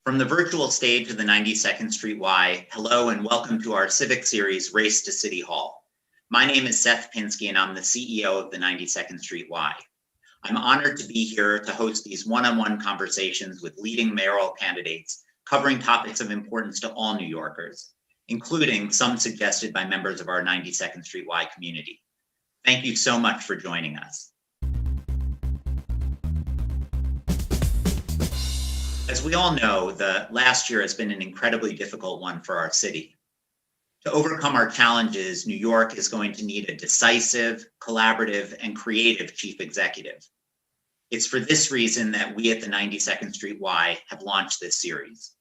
From the virtual stage of the 92nd Street Y, hello and welcome to our civic series, Race to City Hall. My name is Seth Pinsky and I'm the CEO of the 92nd Street Y. I'm honored to be here to host these one-on-one conversations with leading mayoral candidates covering topics of importance to all New Yorkers, including some suggested by members of our 92nd Street Y community. Thank you so much for joining us. As we all know, the last year has been an incredibly difficult one for our city. To overcome our challenges, New York is going to need a decisive, collaborative, and creative chief executive. It's for this reason that we at the 92nd Street Y have launched this series.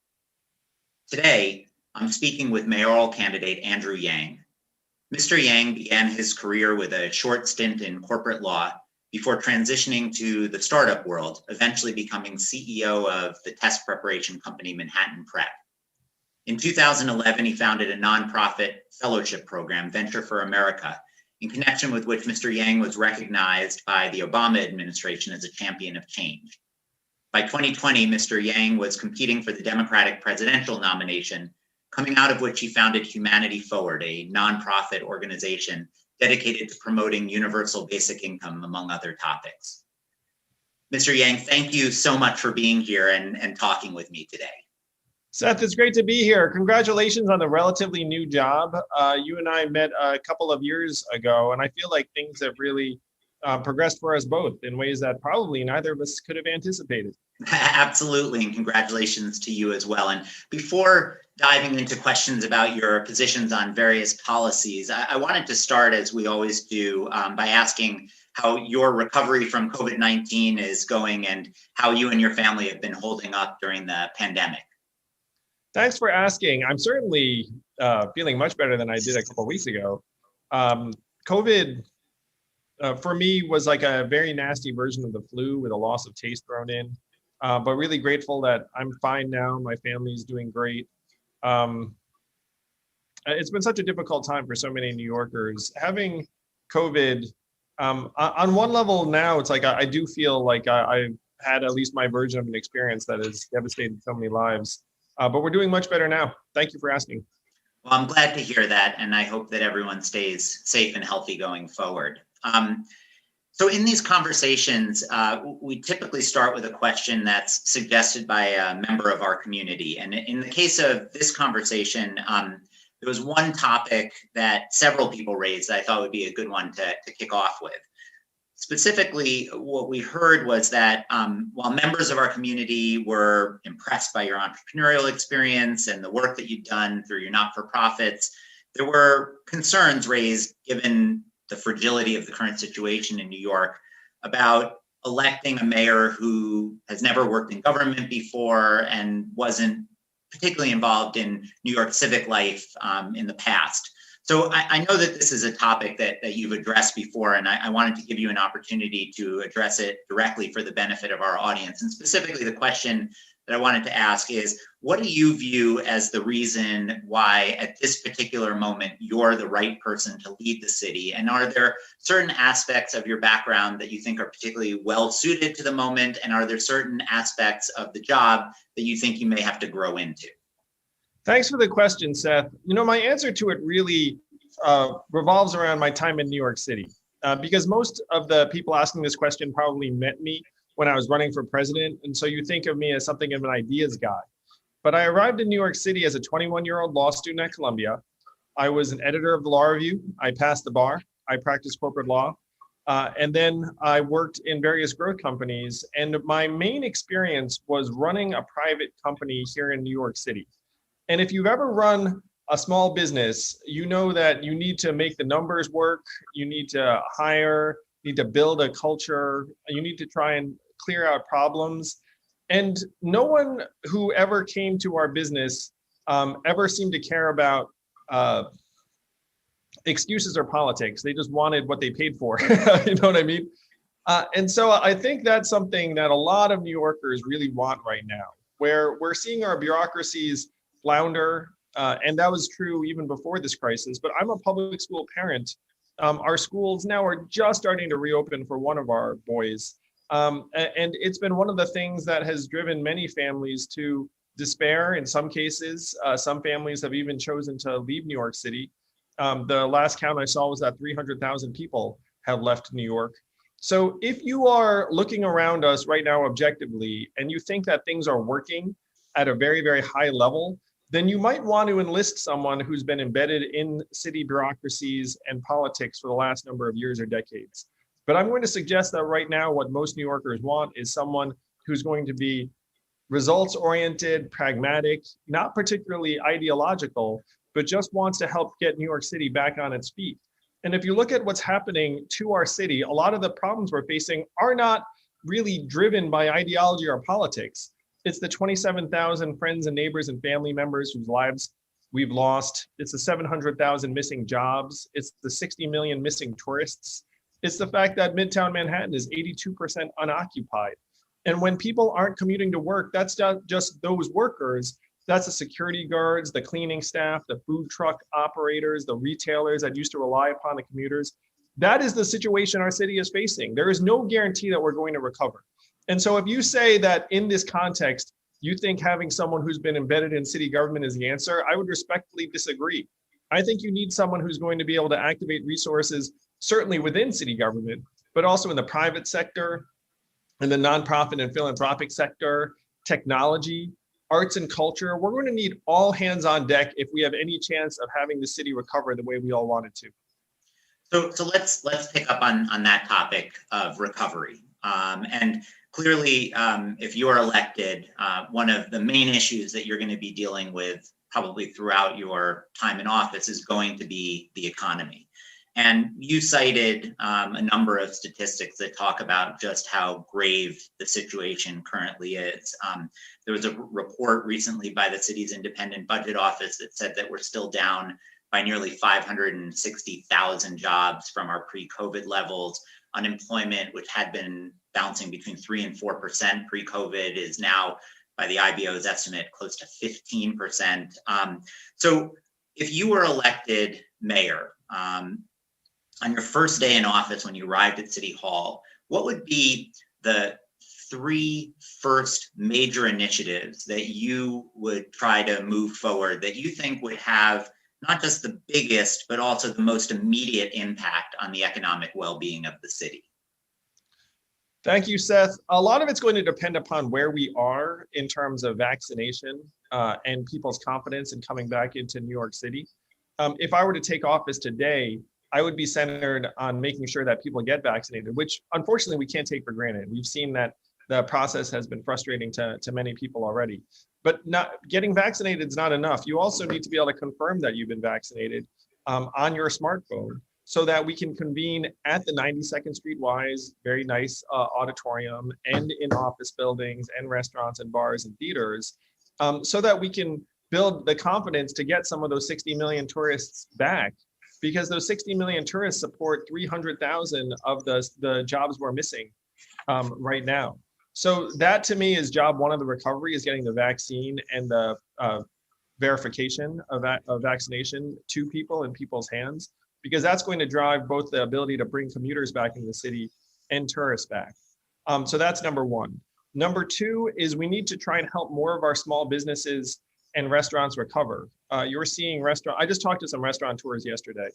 Today, I'm speaking with mayoral candidate Andrew Yang. Mr. Yang began his career with a short stint in corporate law before transitioning to the startup world, eventually becoming CEO of the test preparation company Manhattan Prep. In 2011, he founded a nonprofit fellowship program, Venture for America, in connection with which Mr. Yang was recognized by the Obama administration as a champion of change. By 2020, Mr. Yang was competing for the Democratic presidential nomination, coming out of which he founded Humanity Forward, a nonprofit organization dedicated to promoting universal basic income, among other topics. Mr. Yang, thank you so much for being here and talking with me today. Seth, it's great to be here. Congratulations on the relatively new job. You and I met a couple of years ago, and I feel like things have really progressed for us both in ways that probably neither of us could have anticipated. Absolutely, and congratulations to you as well. And before diving into questions about your positions on various policies, I wanted to start, as we always do, by asking how your recovery from COVID-19 is going and how you and your family have been holding up during the pandemic. Thanks for asking. I'm certainly feeling much better than I did a couple of weeks ago. COVID, for me, was like a very nasty version of the flu with a loss of taste thrown in. But really grateful that I'm fine now. My family's doing great. It's been such a difficult time for so many New Yorkers. Having COVID, on one level now, it's like I do feel like I've had at least my version of an experience that has devastated so many lives. But we're doing much better now. Thank you for asking. Well, I'm glad to hear that, and I hope that everyone stays safe and healthy going forward. So in these conversations, we typically start with a question that's suggested by a member of our community. And in the case of this conversation, there was one topic that several people raised that I thought would be a good one to kick off with. Specifically, what we heard was that while members of our community were impressed by your entrepreneurial experience and the work that you'd done through your not-for-profits, there were concerns raised given the fragility of the current situation in New York about electing a mayor who has never worked in government before and wasn't particularly involved in New York civic life in the past. So I know that this is a topic that you've addressed before, and I wanted to give you an opportunity to address it directly for the benefit of our audience. And specifically, the question that I wanted to ask is, what do you view as the reason why at this particular moment you're the right person to lead the city? And are there certain aspects of your background that you think are particularly well suited to the moment? And are there certain aspects of the job that you think you may have to grow into? Thanks for the question, Seth. You know, my answer to it really revolves around my time in New York City, because most of the people asking this question probably met me when I was running for president. And so you think of me as something of an ideas guy. But I arrived in New York City as a 21-year-old law student at Columbia. I was an editor of the Law Review. I passed the bar. I practiced corporate law. And then I worked in various growth companies. And my main experience was running a private company here in New York City. And if you've ever run a small business, you know that you need to make the numbers work. You need to hire, you need to build a culture. You need to try and clear out problems. And no one who ever came to our business ever seemed to care about excuses or politics. They just wanted what they paid for. You know what I mean? And so I think that's something that a lot of New Yorkers really want right now, where we're seeing our bureaucracies flounder. And that was true even before this crisis. But I'm a public school parent. Our schools now are just starting to reopen for one of our boys. And it's been one of the things that has driven many families to despair in some cases. Some families have even chosen to leave New York City. The last count I saw was that 300,000 people have left New York. So if you are looking around us right now objectively and you think that things are working at a very, very high level, then you might want to enlist someone who's been embedded in city bureaucracies and politics for the last number of years or decades. But I'm going to suggest that right now, what most New Yorkers want is someone who's going to be results-oriented, pragmatic, not particularly ideological, but just wants to help get New York City back on its feet. And if you look at what's happening to our city, a lot of the problems we're facing are not really driven by ideology or politics. It's the 27,000 friends and neighbors and family members whose lives we've lost. It's the 700,000 missing jobs. It's the 60 million missing tourists. It's the fact that Midtown Manhattan is 82% unoccupied. And when people aren't commuting to work, that's not just those workers. That's the security guards, the cleaning staff, the food truck operators, the retailers that used to rely upon the commuters. That is the situation our city is facing. There is no guarantee that we're going to recover. And so if you say that in this context, you think having someone who's been embedded in city government is the answer, I would respectfully disagree. I think you need someone who's going to be able to activate resources, certainly within city government, but also in the private sector, in the nonprofit and philanthropic sector, technology, arts and culture. We're going to need all hands on deck if we have any chance of having the city recover the way we all want it to. So let's pick up on that topic of recovery. And clearly, if you are elected, one of the main issues that you're going to be dealing with probably throughout your time in office is going to be the economy. And you cited a number of statistics that talk about just how grave the situation currently is. There was a report recently by the city's independent budget office that said that we're still down by nearly 560,000 jobs from our pre-COVID levels. Unemployment, which had been bouncing between 3% and 4% pre-COVID, is now, by the IBO's estimate, close to 15%. So if you were elected mayor, on your first day in office, when you arrived at City Hall, what would be the 3 first major initiatives that you would try to move forward that you think would have not just the biggest, but also the most immediate impact on the economic well-being of the city? Thank you, Seth. A lot of it's going to depend upon where we are in terms of vaccination and people's confidence in coming back into New York City. If I were to take office today, I would be centered on making sure that people get vaccinated, which unfortunately we can't take for granted. We've seen that the process has been frustrating to many people already. But not getting vaccinated is not enough. You also need to be able to confirm that you've been vaccinated on your smartphone so that we can convene at the 92nd Street Wise, very nice auditorium, and in office buildings and restaurants and bars and theaters, so that we can build the confidence to get some of those 60 million tourists back, because those 60 million tourists support 300,000 of the jobs we're missing right now. So that to me is job one of the recovery, is getting the vaccine and the verification of vaccination to people in people's hands, because that's going to drive both the ability to bring commuters back into the city and tourists back. So that's number one. Number two is we need to try and help more of our small businesses and restaurants recover. You're seeing I just talked to some restaurateurs yesterday.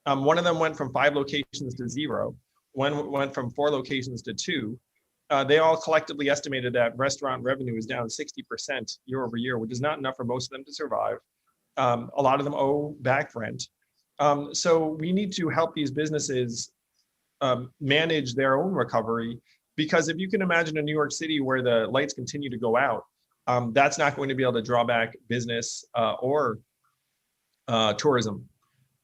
One of them went from 5 locations to 0. One went from 4 locations to 2. They all collectively estimated that restaurant revenue is down 60% year over year, which is not enough for most of them to survive. A lot of them owe back rent. So we need to help these businesses manage their own recovery, because if you can imagine a New York City where the lights continue to go out, that's not going to be able to draw back business or tourism.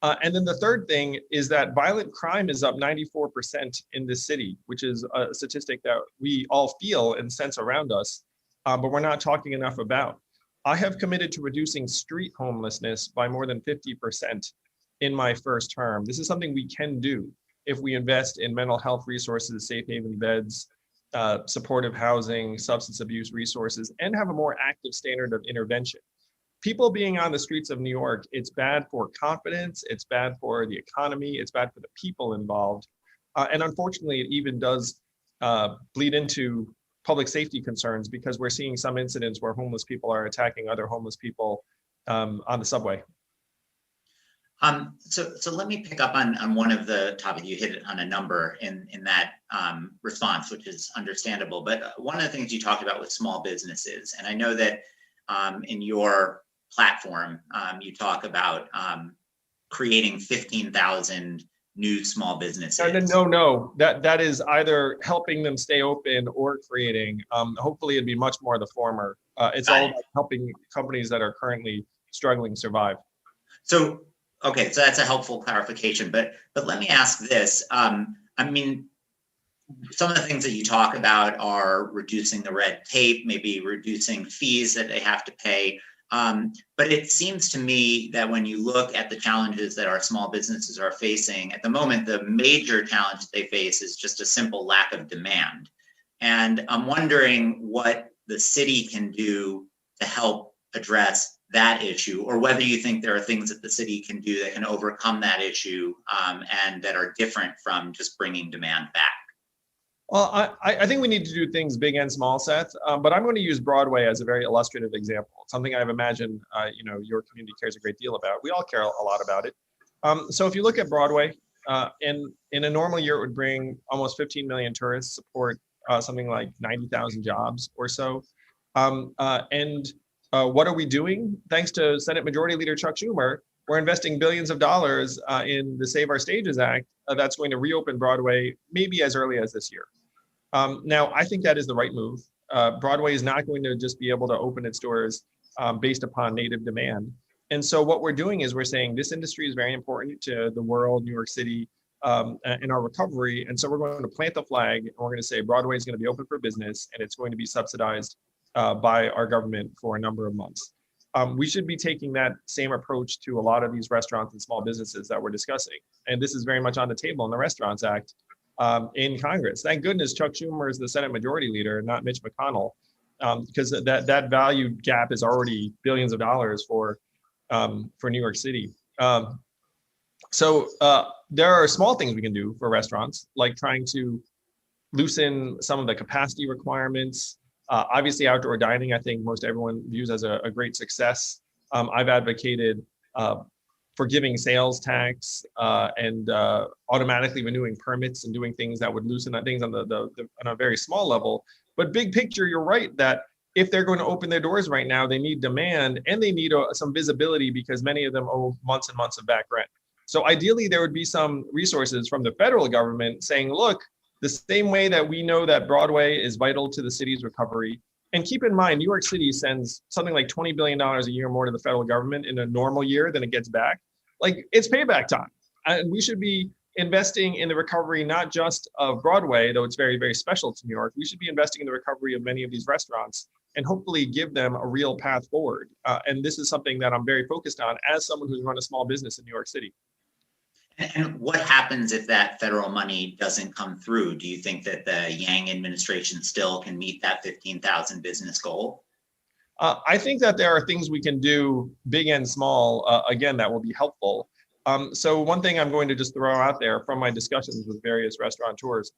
And then the third thing is that violent crime is up 94% in this city, which is a statistic that we all feel and sense around us, but we're not talking enough about. I have committed to reducing street homelessness by more than 50% in my first term. This is something we can do if we invest in mental health resources, safe haven beds, supportive housing, substance abuse resources, and have a more active standard of intervention. People being on the streets of New York, it's bad for confidence, it's bad for the economy, it's bad for the people involved. And unfortunately, it even does bleed into public safety concerns because we're seeing some incidents where homeless people are attacking other homeless people on the subway. So let me pick up on one of the topics. You hit on a number in that response, which is understandable. But one of the things you talked about was small businesses, and I know that in your platform you talk about creating 15,000 new small businesses. No. That is either helping them stay open or creating. Hopefully, it'd be much more the former. It's all about helping companies that are currently struggling survive. So. Okay, so that's a helpful clarification, but let me ask this. I mean, some of the things that you talk about are reducing the red tape, maybe reducing fees that they have to pay. But it seems to me that when you look at the challenges that our small businesses are facing at the moment, the major challenge that they face is just a simple lack of demand. And I'm wondering what the city can do to help address that issue, or whether you think there are things that the city can do that can overcome that issue and that are different from just bringing demand back. Well, I think we need to do things big and small, Seth, but I'm going to use Broadway as a very illustrative example. Something I've imagined, your community cares a great deal about. We all care a lot about it. So if you look at Broadway, in a normal year, it would bring almost 15 million tourists, support something like 90,000 jobs or so. What are we doing? Thanks to Senate Majority Leader Chuck Schumer, we're investing billions of dollars in the Save Our Stages Act that's going to reopen Broadway maybe as early as this year. Now, I think that is the right move. Broadway is not going to just be able to open its doors based upon native demand. And so what we're doing is we're saying this industry is very important to the world, New York City, in our recovery. And so we're going to plant the flag and we're going to say Broadway is going to be open for business and it's going to be subsidized by our government for a number of months. We should be taking that same approach to a lot of these restaurants and small businesses that we're discussing. And this is very much on the table in the Restaurants Act in Congress. Thank goodness Chuck Schumer is the Senate Majority Leader, not Mitch McConnell, because that value gap is already billions of dollars for New York City. So there are small things we can do for restaurants, like trying to loosen some of the capacity requirements. Obviously, outdoor dining, I think most everyone views as a great success. I've advocated forgiving sales tax and automatically renewing permits and doing things that would loosen things on on a very small level. But big picture, you're right that if they're going to open their doors right now, they need demand and they need some visibility because many of them owe months and months of back rent. So ideally, there would be some resources from the federal government saying, look, the same way that we know that Broadway is vital to the city's recovery. And keep in mind, New York City sends something like $20 billion a year more to the federal government in a normal year than it gets back. Like, it's payback time. And we should be investing in the recovery, not just of Broadway, though it's very, very special to New York. We should be investing in the recovery of many of these restaurants and hopefully give them a real path forward. And this is something that I'm very focused on as someone who's run a small business in New York City. And what happens if that federal money doesn't come through? Do you think that the Yang administration still can meet that 15,000 business goal? I think that there are things we can do, big and small, again, that will be helpful. So one thing I'm going to just throw out there from my discussions with various restaurateurs.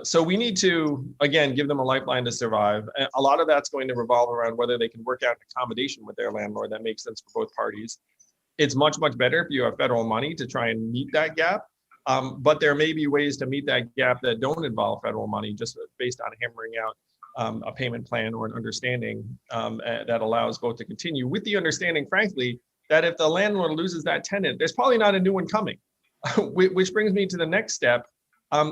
So we need to, again, give them a lifeline to survive. A lot of that's going to revolve around whether they can work out an accommodation with their landlord that makes sense for both parties. It's much, much better if you have federal money to try and meet that gap. But there may be ways to meet that gap that don't involve federal money, just based on hammering out a payment plan or an understanding that allows both to continue, with the understanding, frankly, that if the landlord loses that tenant, there's probably not a new one coming. Which brings me to the next step,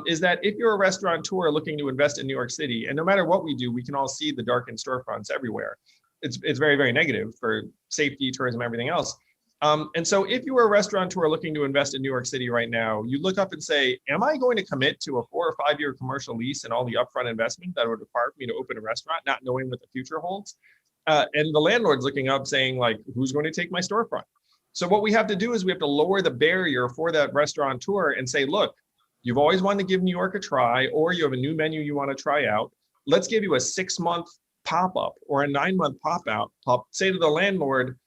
is that if you're a restaurateur looking to invest in New York City, and no matter what we do, we can all see the darkened storefronts everywhere. It's very, very negative for safety, tourism, everything else. And so if you were a restaurateur looking to invest in New York City right now, you look up and say, am I going to commit to a 4 or 5 year commercial lease and all the upfront investment that would require me to open a restaurant, not knowing what the future holds? And the landlord's looking up saying, like, who's going to take my storefront? So what we have to do is we have to lower the barrier for that restaurateur and say, look, you've always wanted to give New York a try, or you have a new menu you want to try out. Let's give you a 6-month pop-up or a 9-month pop-out. Say to the landlord,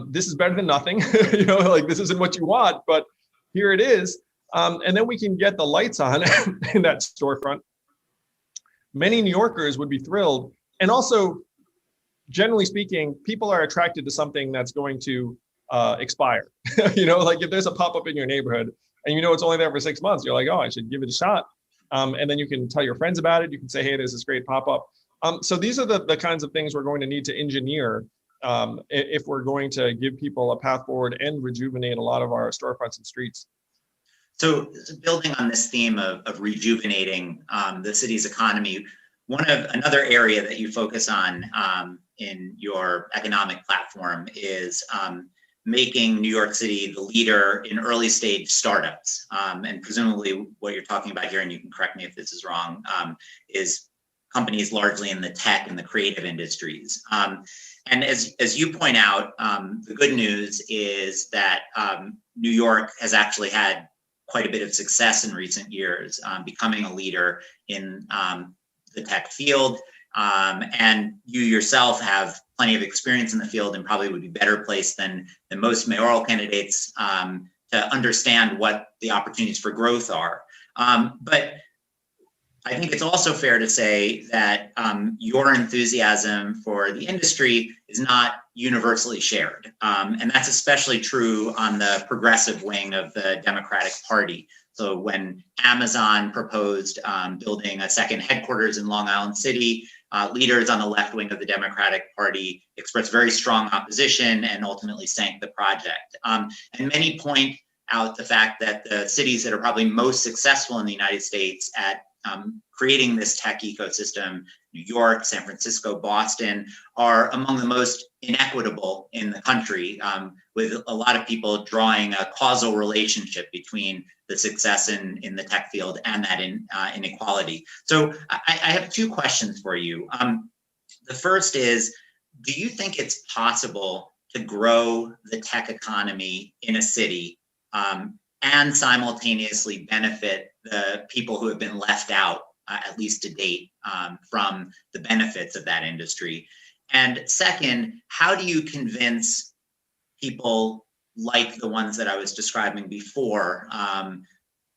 this is better than nothing, like this isn't what you want, but here it is. And then we can get the lights on in that storefront. many New Yorkers would be thrilled. And also, generally speaking, people are attracted to something that's going to expire. Like if there's a pop-up in your neighborhood and it's only there for 6 months, you're like, oh, I should give it a shot. And then you can tell your friends about it. You can say, hey, there's this great pop-up. So these are the kinds of things we're going to need to engineer if we're going to give people a path forward and rejuvenate a lot of our storefronts and streets. So building on this theme of rejuvenating the city's economy, another area that you focus on in your economic platform is making New York City the leader in early stage startups. And presumably what you're talking about here, and you can correct me if this is wrong, is companies largely in the tech and the creative industries. And as you point out, the good news is that New York has actually had quite a bit of success in recent years, becoming a leader in the tech field. And you yourself have plenty of experience in the field and probably would be better placed than most mayoral candidates to understand what the opportunities for growth are. But I think it's also fair to say that your enthusiasm for the industry is not universally shared. And that's especially true on the progressive wing of the Democratic Party. So when Amazon proposed building a second headquarters in Long Island City, leaders on the left wing of the Democratic Party expressed very strong opposition and ultimately sank the project. And many point out the fact that the cities that are probably most successful in the United States at creating this tech ecosystem, New York, San Francisco, Boston, are among the most inequitable in the country, with a lot of people drawing a causal relationship between the success in the tech field and that inequality. So I have two questions for you. The first is, do you think it's possible to grow the tech economy in a city and simultaneously benefit the people who have been left out, at least to date, from the benefits of that industry? And second, how do you convince people like the ones that I was describing before,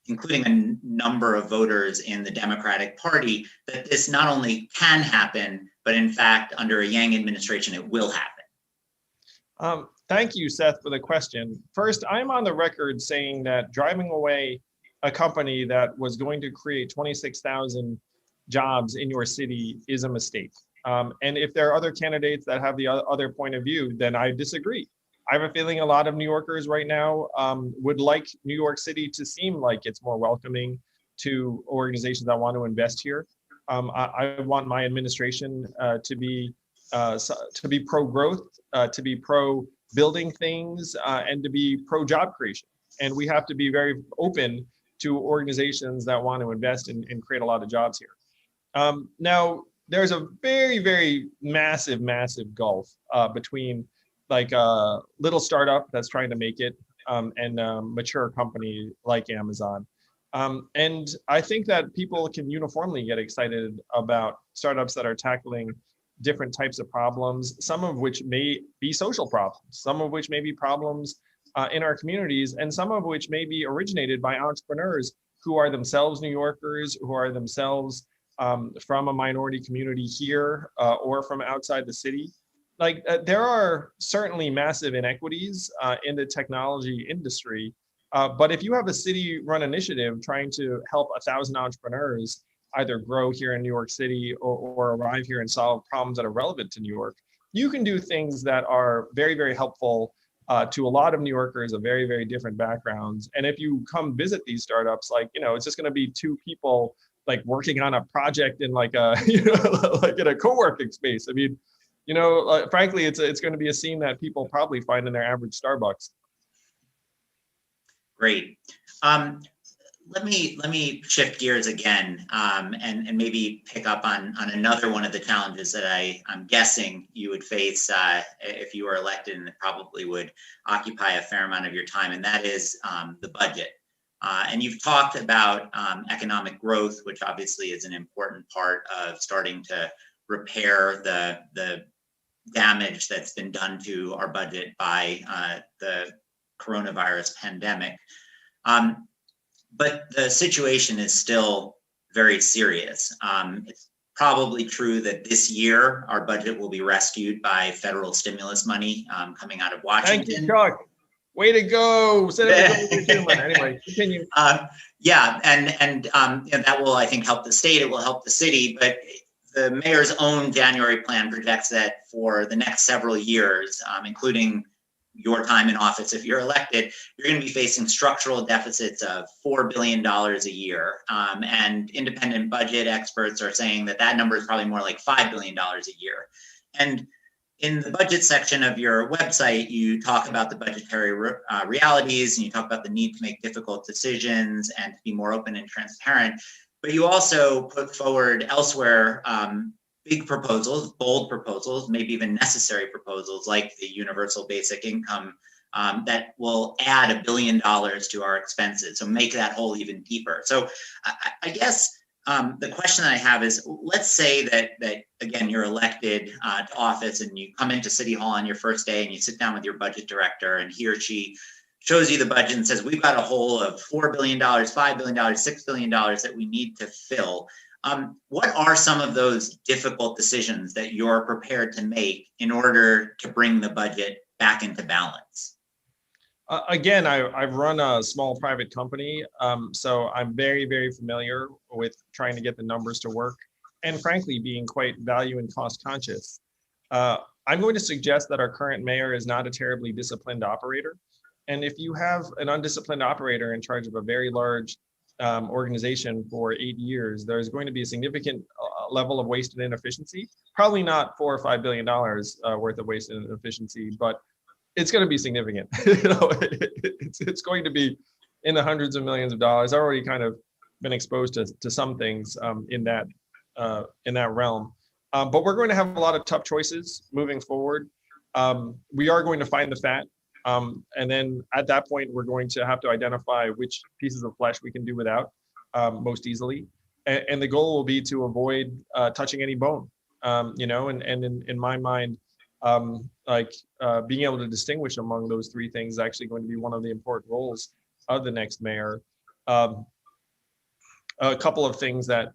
including a number of voters in the Democratic Party, that this not only can happen, but in fact, under a Yang administration, it will happen? Thank you, Seth, for the question. First, I'm on the record saying that driving away a company that was going to create 26,000 jobs in your city is a mistake. And if there are other candidates that have the other point of view, then I disagree. I have a feeling a lot of New Yorkers right now would like New York City to seem like it's more welcoming to organizations that want to invest here. I want my administration to be pro-growth, to be pro-building things, and to be pro-job creation. And we have to be very open to organizations that want to invest and create a lot of jobs here. Now, there's a very, very massive gulf between like a little startup that's trying to make it and a mature company like Amazon. And I think that people can uniformly get excited about startups that are tackling different types of problems, some of which may be social problems, some of which may be problems in our communities, and some of which may be originated by entrepreneurs who are themselves New Yorkers, who are themselves from a minority community here or from outside the city. Like there are certainly massive inequities in the technology industry, but if you have a city-run initiative trying to help 1,000 entrepreneurs either grow here in New York City or arrive here and solve problems that are relevant to New York, you can do things that are very, very helpful to a lot of New Yorkers of very, very different backgrounds. And if you come visit these startups, like, it's just going to be two people like working on a project in like a, like in a co-working space. I mean, frankly, it's going to be a scene that people probably find in their average Starbucks. Great. Let me shift gears again and maybe pick up on another one of the challenges that I'm guessing you would face if you were elected, and it probably would occupy a fair amount of your time, and that is the budget. And you've talked about economic growth, which obviously is an important part of starting to repair the damage that's been done to our budget by the coronavirus pandemic. But the situation is still very serious. It's probably true that this year our budget will be rescued by federal stimulus money coming out of Washington. Thank you, Chuck. Way to go. Anyway, continue. Yeah, and that will, I think, help the state. It will help the city, but the mayor's own January plan projects that for the next several years, including your time in office, if you're elected, you're going to be facing structural deficits of $4 billion a year. And independent budget experts are saying that that number is probably more like $5 billion a year. And in the budget section of your website, you talk about the budgetary realities, and you talk about the need to make difficult decisions and to be more open and transparent. But you also put forward elsewhere big proposals, bold proposals, maybe even necessary proposals like the universal basic income that will add $1 billion to our expenses. So make that hole even deeper. So I guess the question that I have is, let's say that again, you're elected to office and you come into City Hall on your first day and you sit down with your budget director and he or she shows you the budget and says, we've got a hole of $4 billion, $5 billion, $6 billion that we need to fill. What are some of those difficult decisions that you're prepared to make in order to bring the budget back into balance? Again, I've run a small private company, so I'm very, very familiar with trying to get the numbers to work and frankly, being quite value and cost conscious. I'm going to suggest that our current mayor is not a terribly disciplined operator. And if you have an undisciplined operator in charge of a very large organization for 8 years, there's going to be a significant level of waste and inefficiency. Probably not $4 or $5 billion worth of waste and inefficiency, but it's going to be significant. It's going to be in the hundreds of millions of dollars. I've already kind of been exposed to some things in that realm. But we're going to have a lot of tough choices moving forward. We are going to find the fat. And then at that point, we're going to have to identify which pieces of flesh we can do without most easily. And the goal will be to avoid touching any bone, and in my mind, being able to distinguish among those three things is actually going to be one of the important roles of the next mayor. A couple of things that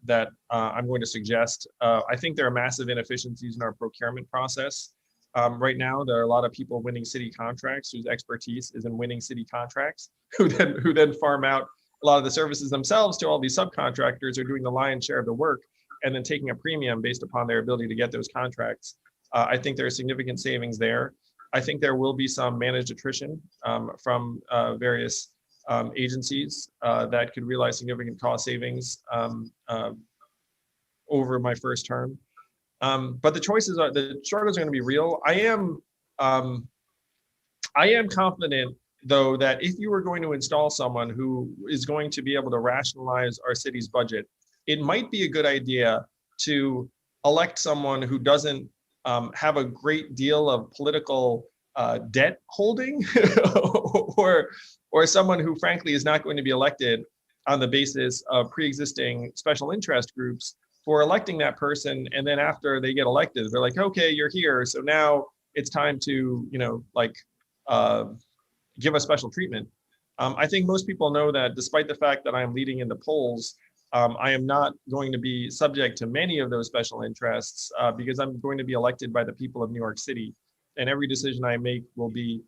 I'm going to suggest. I think there are massive inefficiencies in our procurement process. Right now, there are a lot of people winning city contracts whose expertise is in winning city contracts, who then farm out a lot of the services themselves to all these subcontractors who are doing the lion's share of the work and then taking a premium based upon their ability to get those contracts. I think there are significant savings there. I think there will be some managed attrition from various agencies that could realize significant cost savings over my first term. But the struggles are going to be real. I am confident, though, that if you were going to install someone who is going to be able to rationalize our city's budget, it might be a good idea to elect someone who doesn't have a great deal of political debt holding, or someone who, frankly, is not going to be elected on the basis of pre-existing special interest groups for electing that person. And then after they get elected, they're like, okay, you're here, so now it's time to, give us special treatment. I think most people know that despite the fact that I'm leading in the polls, I am not going to be subject to many of those special interests because I'm going to be elected by the people of New York City. And every decision I make will be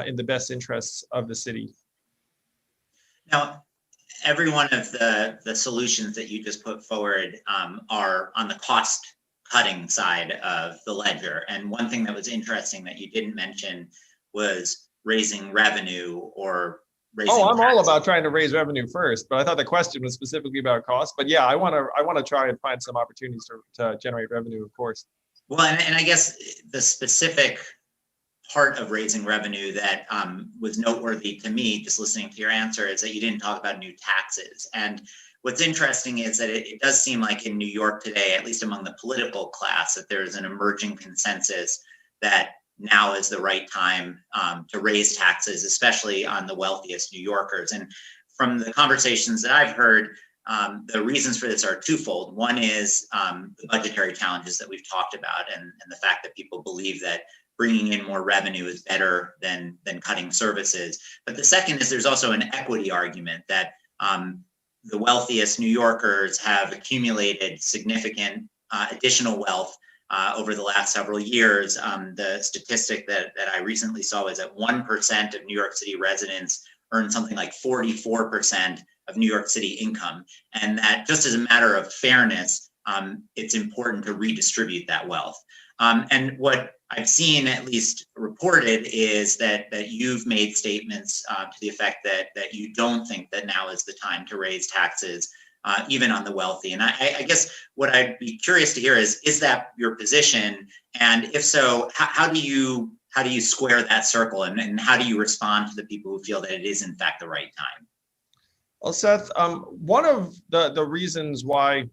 in the best interests of the city. Now, every one of the solutions that you just put forward are on the cost cutting side of the ledger. And one thing that was interesting that you didn't mention was raising revenue or raising I'm taxes. all about trying to raise revenue first, but I thought the question was specifically about cost. But yeah, I want to try and find some opportunities to generate revenue, of course. Well, and I guess the specific part of raising revenue that was noteworthy to me, just listening to your answer, is that you didn't talk about new taxes. And what's interesting is that it does seem like in New York today, at least among the political class, that there's an emerging consensus that now is the right time to raise taxes, especially on the wealthiest New Yorkers. And from the conversations that I've heard, the reasons for this are twofold. One is the budgetary challenges that we've talked about, and the fact that people believe that bringing in more revenue is better than cutting services. But the second is there's also an equity argument that the wealthiest New Yorkers have accumulated significant additional wealth over the last several years. The statistic that I recently saw was that 1% of New York City residents earn something like 44% of New York City income. And that just as a matter of fairness, it's important to redistribute that wealth. And what I've seen, at least reported, is that you've made statements to the effect that you don't think that now is the time to raise taxes, even on the wealthy. And I guess what I'd be curious to hear is that your position? And if so, how do you square that circle, and how do you respond to the people who feel that it is in fact the right time? Well, Seth, one of the reasons why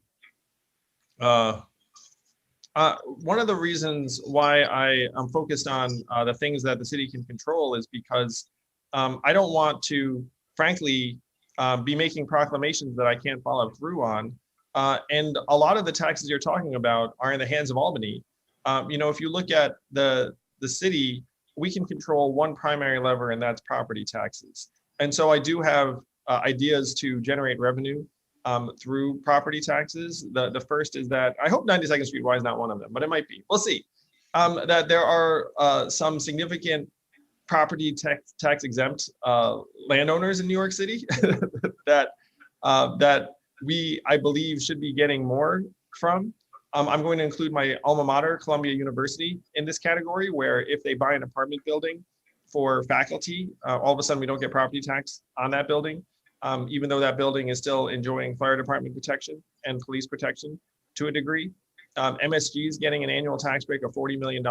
I am focused on the things that the city can control is because I don't want to, frankly, be making proclamations that I can't follow through on. And a lot of the taxes you're talking about are in the hands of Albany. If you look at the city, we can control one primary lever, and that's property taxes. And so I do have ideas to generate revenue through property taxes. The first is that I hope 92nd Street Y is not one of them, but it might be. We'll see. That there are some significant property tax exempt landowners in New York City that I believe should be getting more from. I'm going to include my alma mater, Columbia University, in this category, where if they buy an apartment building for faculty, all of a sudden we don't get property tax on that building, even though that building is still enjoying fire department protection and police protection to a degree. MSG is getting an annual tax break of $40 million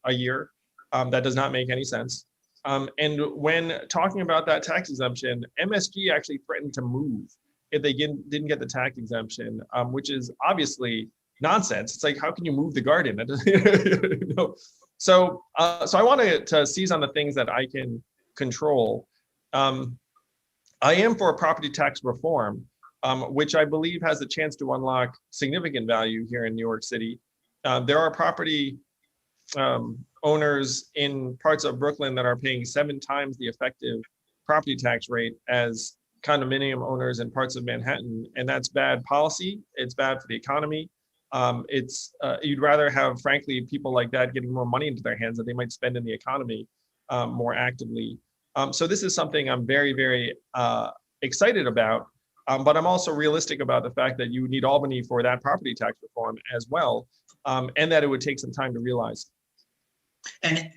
a year. That does not make any sense. And when talking about that tax exemption, MSG actually threatened to move if they didn't get the tax exemption, which is obviously nonsense. It's like, how can you move the garden? So I wanted to seize on the things that I can control. I am for property tax reform, which I believe has a chance to unlock significant value here in New York City. There are property owners in parts of Brooklyn that are paying 7 times the effective property tax rate as condominium owners in parts of Manhattan, and that's bad policy. It's bad for the economy. You'd rather have, frankly, people like that getting more money into their hands that they might spend in the economy more actively. So this is something I'm very, very excited about, but I'm also realistic about the fact that you need Albany for that property tax reform as well, and that it would take some time to realize. And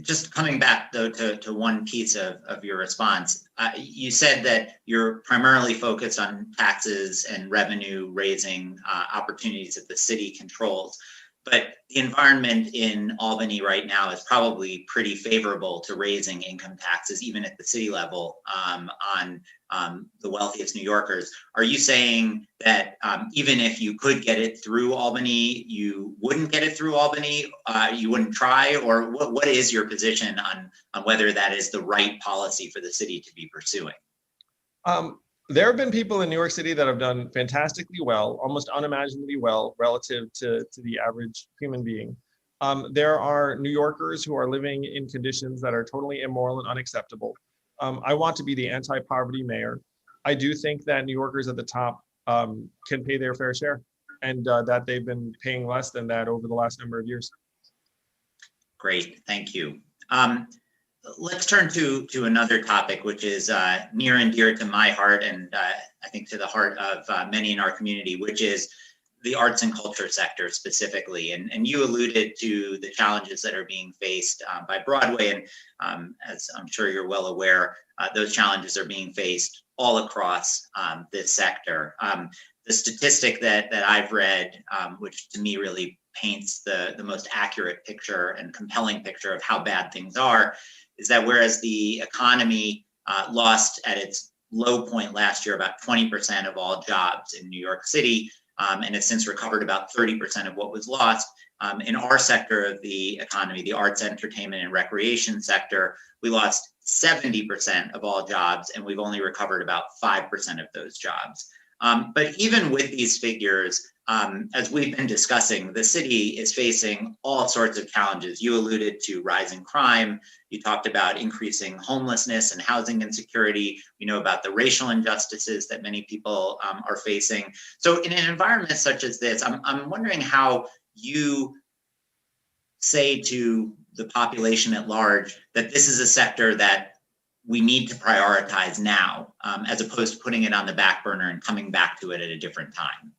just coming back, though, to one piece of your response, you said that you're primarily focused on taxes and revenue raising opportunities that the city controls. But the environment in Albany right now is probably pretty favorable to raising income taxes, even at the city level, on the wealthiest New Yorkers. Are you saying that even if you could get it through Albany, you wouldn't get it through Albany? You wouldn't try? Or what is your position on whether that is the right policy for the city to be pursuing? There have been people in New York City that have done fantastically well, almost unimaginably well relative to the average human being. There are New Yorkers who are living in conditions that are totally immoral and unacceptable. I want to be the anti-poverty mayor. I do think that New Yorkers at the top can pay their fair share, and that they've been paying less than that over the last number of years. Great, thank you. Let's turn to another topic, which is near and dear to my heart, and I think to the heart of many in our community, which is the arts and culture sector specifically. And you alluded to the challenges that are being faced by Broadway, and as I'm sure you're well aware, those challenges are being faced all across this sector. The statistic that I've read, which to me really paints the most accurate picture and compelling picture of how bad things are, is that whereas the economy lost at its low point last year about 20% of all jobs in New York City, and has since recovered about 30% of what was lost, in our sector of the economy, the arts, entertainment, and recreation sector, we lost 70% of all jobs, and we've only recovered about 5% of those jobs. But even with these figures, as we've been discussing, the city is facing all sorts of challenges. You alluded to rising crime. You talked about increasing homelessness and housing insecurity. We know about the racial injustices that many people are facing. So in an environment such as this, I'm wondering how you say to the population at large that this is a sector that we need to prioritize now, as opposed to putting it on the back burner and coming back to it at a different time.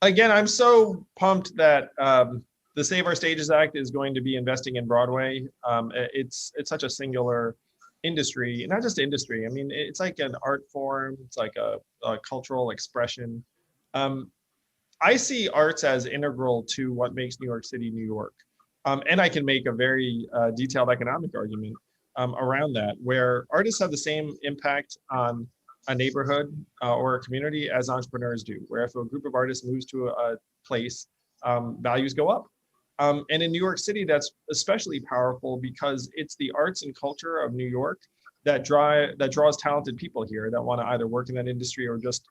Again, I'm so pumped that the Save Our Stages Act is going to be investing in Broadway. It's such a singular industry, not just industry. I mean, it's like an art form. It's like a cultural expression. I see arts as integral to what makes New York City, New York. And I can make a very detailed economic argument around that, where artists have the same impact on a neighborhood or a community as entrepreneurs do, where if a group of artists moves to a place, values go up. And in New York City, that's especially powerful because it's the arts and culture of New York that draws talented people here that want to either work in that industry or just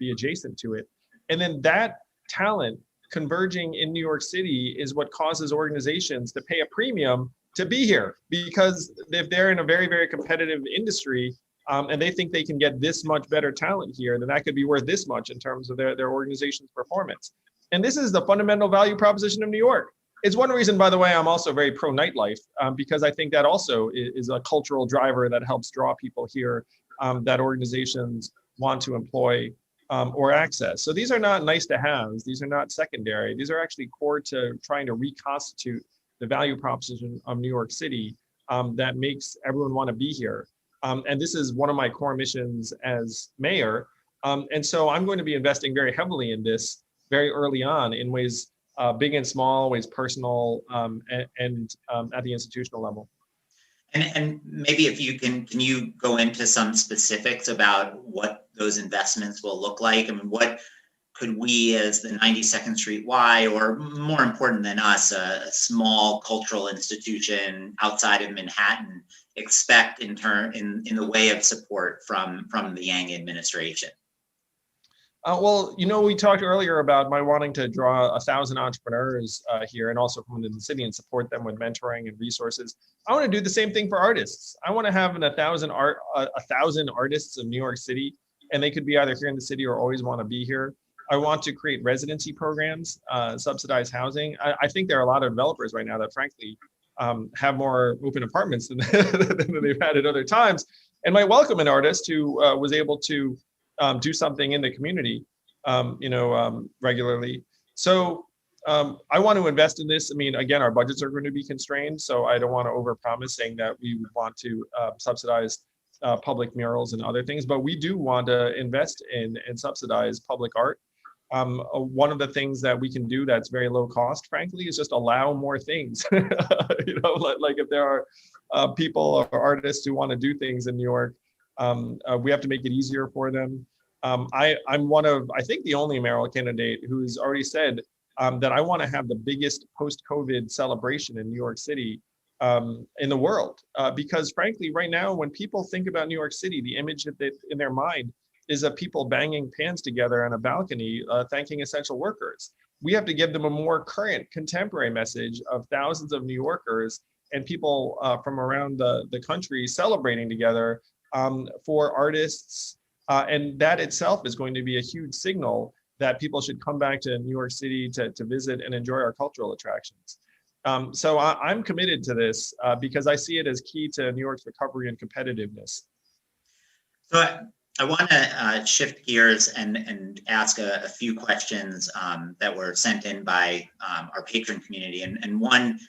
be adjacent to it. And then that talent converging in New York City is what causes organizations to pay a premium to be here, because if they're in a very, very competitive industry and they think they can get this much better talent here, then that could be worth this much in terms of their organization's performance. And this is the fundamental value proposition of New York. It's one reason, by the way, I'm also very pro nightlife, because I think that also is a cultural driver that helps draw people here that organizations want to employ or access. So these are not nice to haves. These are not secondary. These are actually core to trying to reconstitute the value proposition of New York City that makes everyone want to be here. And this is one of my core missions as mayor. And so I'm going to be investing very heavily in this very early on in ways big and small, ways personal, and at the institutional level. And maybe if you can you go into some specifics about what those investments will look like? I mean, what could we as the 92nd Street Y, or more important than us, a small cultural institution outside of Manhattan, expect in the way of support from the Yang administration? Well, you know, we talked earlier about my wanting to draw 1,000 entrepreneurs here and also come into the city and support them with mentoring and resources. I want to do the same thing for artists. I want to have 1,000 artists of New York City, and they could be either here in the city or always want to be here. I want to create residency programs, subsidized housing. I think there are a lot of developers right now that frankly have more open apartments than they've had at other times, and might welcome an artist who was able to do something in the community, regularly. So I want to invest in this. I mean, again, our budgets are going to be constrained, so I don't want to overpromise saying that we would want to subsidize public murals and other things, but we do want to invest in and subsidize public art. One of the things that we can do that's very low cost, frankly, is just allow more things. Like if there are people or artists who want to do things in New York, we have to make it easier for them. I'm one of, I think, the only mayoral candidate who's already said that I want to have the biggest post-COVID celebration in New York City in the world. Because frankly, right now, when people think about New York City, the image that in their mind is of people banging pans together on a balcony, thanking essential workers. We have to give them a more current, contemporary message of thousands of New Yorkers and people from around the country celebrating together for artists. And that itself is going to be a huge signal that people should come back to New York City to visit and enjoy our cultural attractions. So I'm committed to this because I see it as key to New York's recovery and competitiveness. So I want to shift gears and ask a few questions that were sent in by our patron community. And one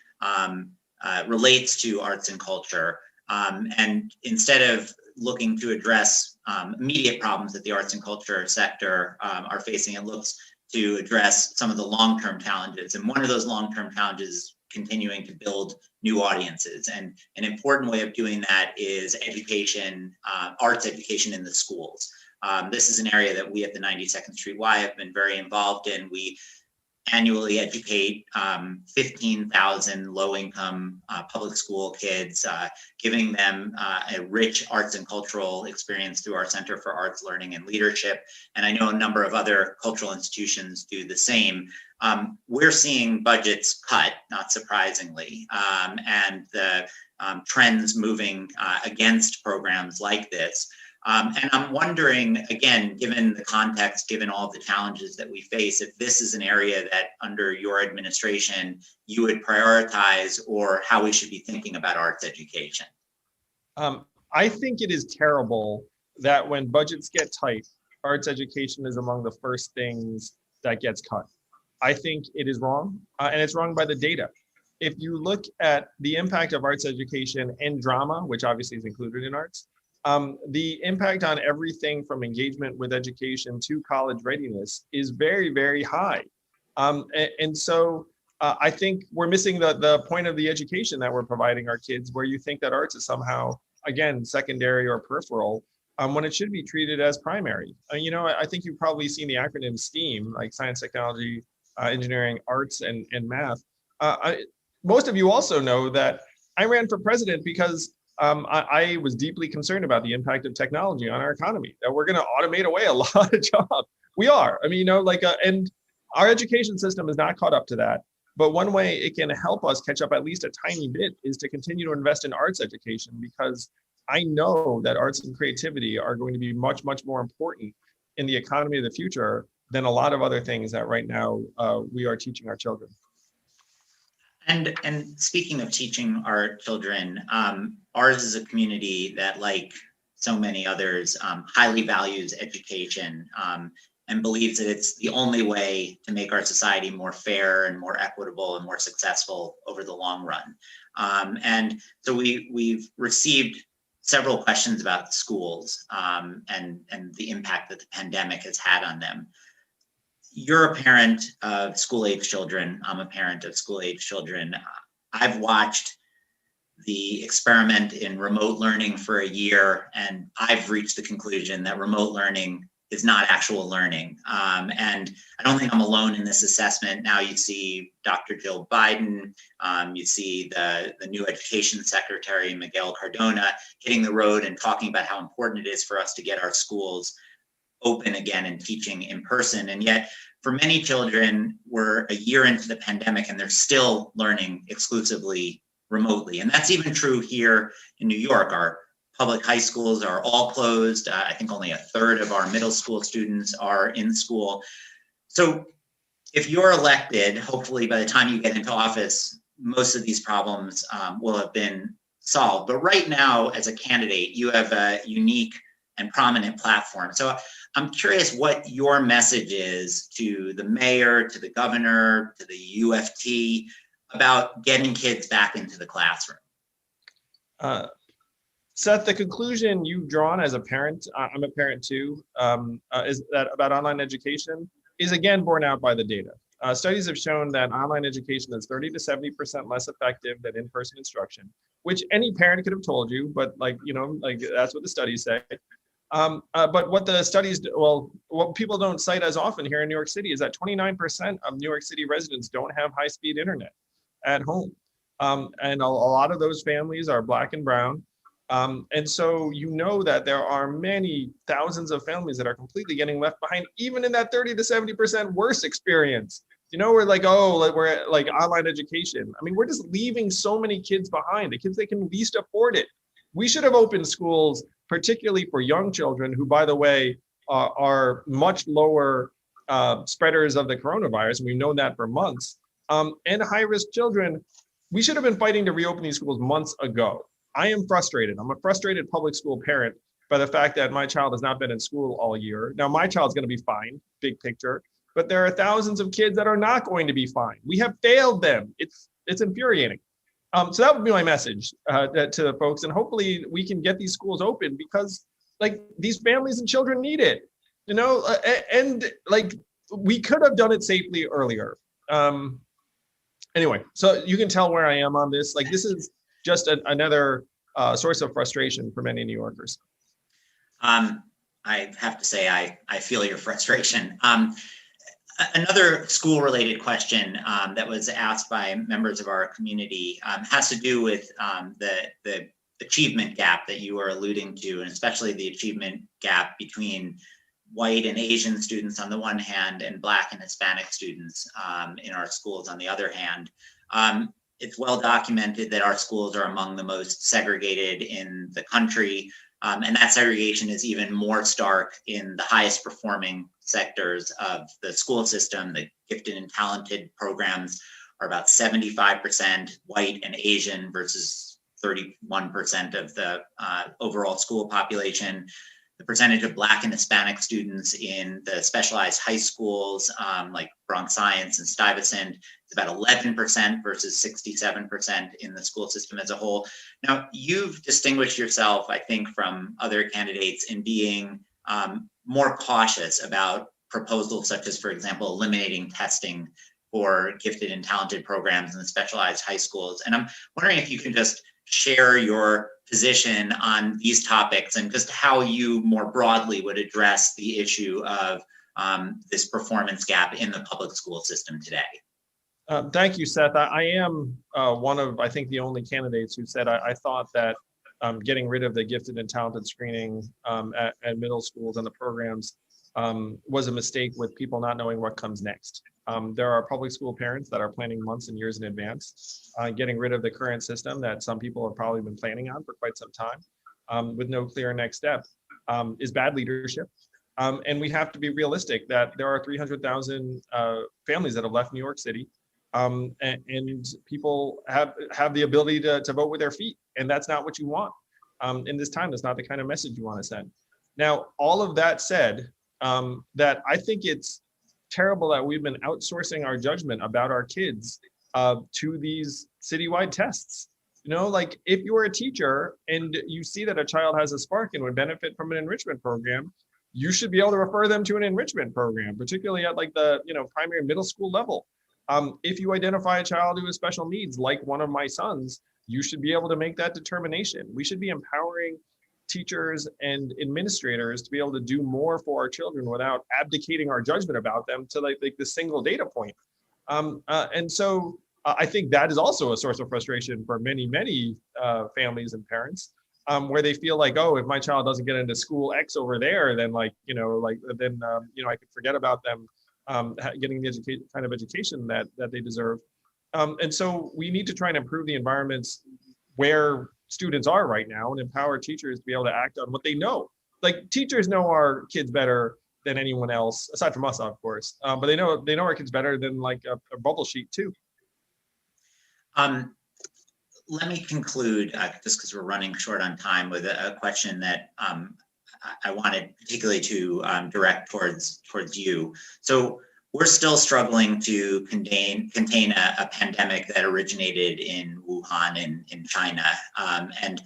relates to arts and culture. And instead of looking to address immediate problems that the arts and culture sector are facing, it looks to address some of the long-term challenges. And one of those long-term challenges is continuing to build new audiences. And an important way of doing that is education, arts education in the schools. This is an area that we at the 92nd Street Y have been very involved in. We annually educate 15,000 low-income public school kids, giving them a rich arts and cultural experience through our Center for Arts, Learning, and Leadership. And I know a number of other cultural institutions do the same. We're seeing budgets cut, not surprisingly, and the trends moving against programs like this. And I'm wondering, again, given the context, given all the challenges that we face, if this is an area that under your administration you would prioritize, or how we should be thinking about arts education. I think it is terrible that when budgets get tight, arts education is among the first things that gets cut. I think it is wrong, and it's wrong by the data. If you look at the impact of arts education and drama, which obviously is included in arts, the impact on everything from engagement with education to college readiness is very, very high. And so I think we're missing the point of the education that we're providing our kids, where you think that arts is somehow, again, secondary or peripheral, when it should be treated as primary. I think you've probably seen the acronym STEAM, like science, technology, engineering, arts, and math. Most of you also know that I ran for president because I was deeply concerned about the impact of technology on our economy, that we're going to automate away a lot of jobs. We are. And our education system is not caught up to that. But one way it can help us catch up at least a tiny bit is to continue to invest in arts education, because I know that arts and creativity are going to be much, much more important in the economy of the future than a lot of other things that right now we are teaching our children. And speaking of teaching our children, ours is a community that, like so many others, highly values education and believes that it's the only way to make our society more fair and more equitable and more successful over the long run. And so we've received several questions about schools and the impact that the pandemic has had on them. You're a parent of school-age children. I'm a parent of school-age children. I've watched the experiment in remote learning for a year, and I've reached the conclusion that remote learning is not actual learning. And I don't think I'm alone in this assessment. Now you see Dr. Jill Biden, you see the new education secretary, Miguel Cardona, hitting the road and talking about how important it is for us to get our schools open again and teaching in person. And yet, for many children, we're a year into the pandemic and they're still learning exclusively remotely. And that's even true here in New York. Our public high schools are all closed. I think only a third of our middle school students are in school. So if you're elected, hopefully by the time you get into office, most of these problems will have been solved. But right now, as a candidate, you have a unique and prominent platform. So I'm curious what your message is to the mayor, to the governor, to the UFT about getting kids back into the classroom. Seth, the conclusion you've drawn as a parent, I'm a parent too, is that about online education is again borne out by the data. Studies have shown that online education is 30 to 70% less effective than in-person instruction, which any parent could have told you, but that's what the studies say. But what the studies, what people don't cite as often here in New York City is that 29% of New York City residents don't have high-speed internet at home. And a lot of those families are Black and brown. And so that there are many thousands of families that are completely getting left behind, even in that 30 to 70% worse experience. We're like online education. I mean, we're just leaving so many kids behind, the kids that can least afford it. We should have opened schools, particularly for young children who, by the way, are much lower spreaders of the coronavirus. And we've known that for months. And high-risk children, we should have been fighting to reopen these schools months ago. I am frustrated. I'm a frustrated public school parent by the fact that my child has not been in school all year. Now, my child's going to be fine, big picture, but there are thousands of kids that are not going to be fine. We have failed them. It's infuriating. So that would be my message to the folks, and hopefully we can get these schools open because these families and children need it, and we could have done it safely earlier. Anyway, so you can tell where I am on this. This is just another source of frustration for many New Yorkers. I have to say, I feel your frustration. Another school-related question that was asked by members of our community has to do with the achievement gap that you were alluding to, and especially the achievement gap between white and Asian students on the one hand, and Black and Hispanic students in our schools on the other hand. It's well documented that our schools are among the most segregated in the country, and that segregation is even more stark in the highest performing sectors of the school system. The gifted and talented programs are about 75% white and Asian versus 31% of the overall school population. The percentage of Black and Hispanic students in the specialized high schools like Bronx Science and Stuyvesant is about 11% versus 67% in the school system as a whole. Now, you've distinguished yourself, I think, from other candidates in being more cautious about proposals such as, for example, eliminating testing for gifted and talented programs in the specialized high schools. And I'm wondering if you can just share your position on these topics and just how you more broadly would address the issue of this performance gap in the public school system today. Thank you, Seth. I am one of, I think, the only candidates who said I thought that getting rid of the gifted and talented screening at middle schools and the programs was a mistake, with people not knowing what comes next. There are public school parents that are planning months and years in advance. Getting rid of the current system that some people have probably been planning on for quite some time with no clear next step is bad leadership. And we have to be realistic that there are 300,000 families that have left New York City, and people have the ability to vote with their feet, and that's not what you want. In this time, that's not the kind of message you want to send. Now, all of that said, that I think it's terrible that we've been outsourcing our judgment about our kids to these citywide tests. You know, like if you are a teacher and you see that a child has a spark and would benefit from an enrichment program, you should be able to refer them to an enrichment program, particularly at like the primary and middle school level. If you identify a child who has special needs, like one of my sons, you should be able to make that determination. We should be empowering teachers and administrators to be able to do more for our children without abdicating our judgment about them to like the single data point. And so I think that is also a source of frustration for many families and parents, where they feel like, oh, if my child doesn't get into school X over there, then I could forget about them getting the kind of education that they deserve. And so we need to try and improve the environments where students are right now and empower teachers to be able to act on what they know. Like teachers know our kids better than anyone else, aside from us, of course. But they know our kids better than like a bubble sheet too. Let me conclude, just because we're running short on time, with a question that I wanted particularly to direct towards you. So we're still struggling to contain a pandemic that originated in Wuhan in China. And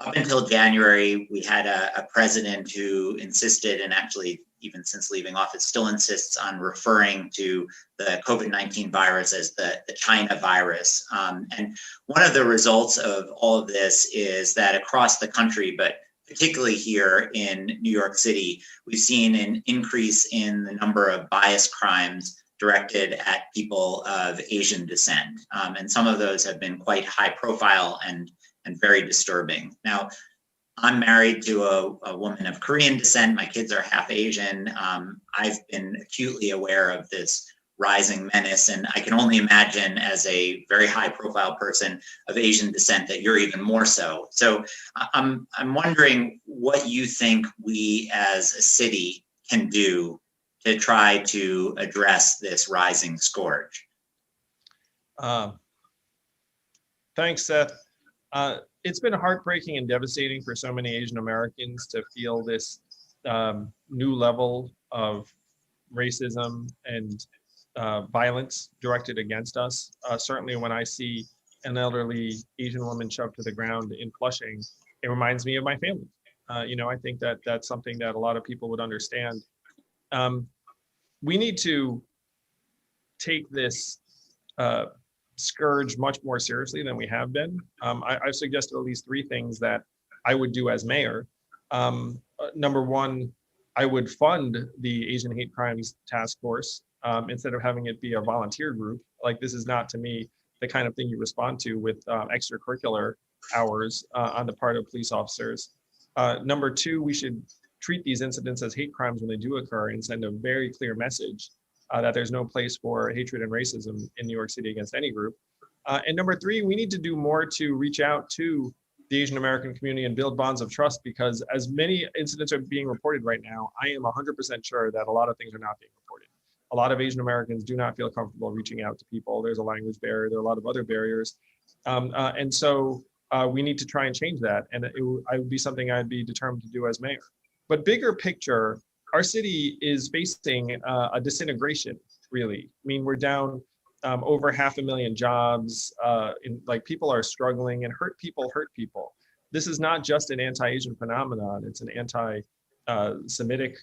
up until January, we had a president who insisted, and actually even since leaving office still insists on referring to the COVID-19 virus as the China virus. And one of the results of all of this is that across the country, but particularly here in New York City, we've seen an increase in the number of bias crimes directed at people of Asian descent. And some of those have been quite high profile and very disturbing. Now, I'm married to a woman of Korean descent. My kids are half Asian. I've been acutely aware of this rising menace, and I can only imagine as a very high profile person of Asian descent that you're even more so. So I'm wondering what you think we as a city can do to try to address this rising scourge. Thanks, Seth. It's been heartbreaking and devastating for so many Asian Americans to feel this new level of racism and violence directed against us. Certainly when I see an elderly Asian woman shoved to the ground in Flushing, it reminds me of my family. I think that that's something that a lot of people would understand. We need to take this scourge much more seriously than we have been. I've suggested at least 3 things that I would do as mayor. Number one, I would fund the Asian Hate Crimes Task Force instead of having it be a volunteer group. Like, this is not, to me, the kind of thing you respond to with extracurricular hours on the part of police officers. Number two, we should treat these incidents as hate crimes when they do occur and send a very clear message that there's no place for hatred and racism in New York City against any group. And number three, we need to do more to reach out to the Asian American community and build bonds of trust, because as many incidents are being reported right now, I am 100% sure that a lot of things are not being reported. A lot of Asian Americans do not feel comfortable reaching out to people. There's a language barrier, there are a lot of other barriers. And so we need to try and change that. And I would be something I'd be determined to do as mayor. But bigger picture, our city is facing a disintegration, really. I mean, we're down over 500,000 jobs. People are struggling, and hurt people hurt people. This is not just an anti-Asian phenomenon; it's an anti-Semitic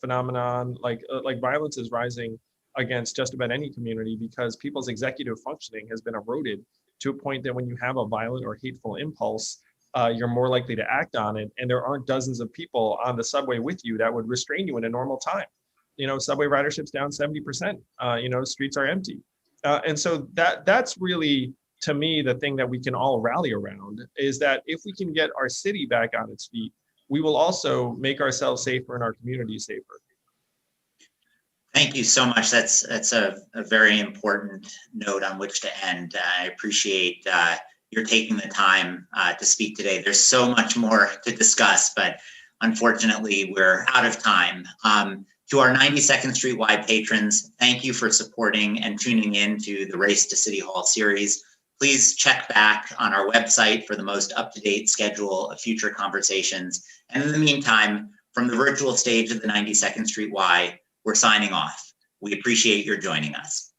phenomenon. Like violence is rising against just about any community because people's executive functioning has been eroded to a point that when you have a violent or hateful impulse, you're more likely to act on it. And there aren't dozens of people on the subway with you that would restrain you in a normal time. Subway ridership's down 70%. Streets are empty. And so that's really, to me, the thing that we can all rally around, is that if we can get our city back on its feet, we will also make ourselves safer and our community safer. Thank you so much. That's a very important note on which to end. I appreciate you're taking the time to speak today. There's so much more to discuss, but unfortunately we're out of time. To our 92nd Street Y patrons, thank you for supporting and tuning in to the Race to City Hall series. Please check back on our website for the most up-to-date schedule of future conversations. And in the meantime, from the virtual stage of the 92nd Street Y, we're signing off. We appreciate your joining us.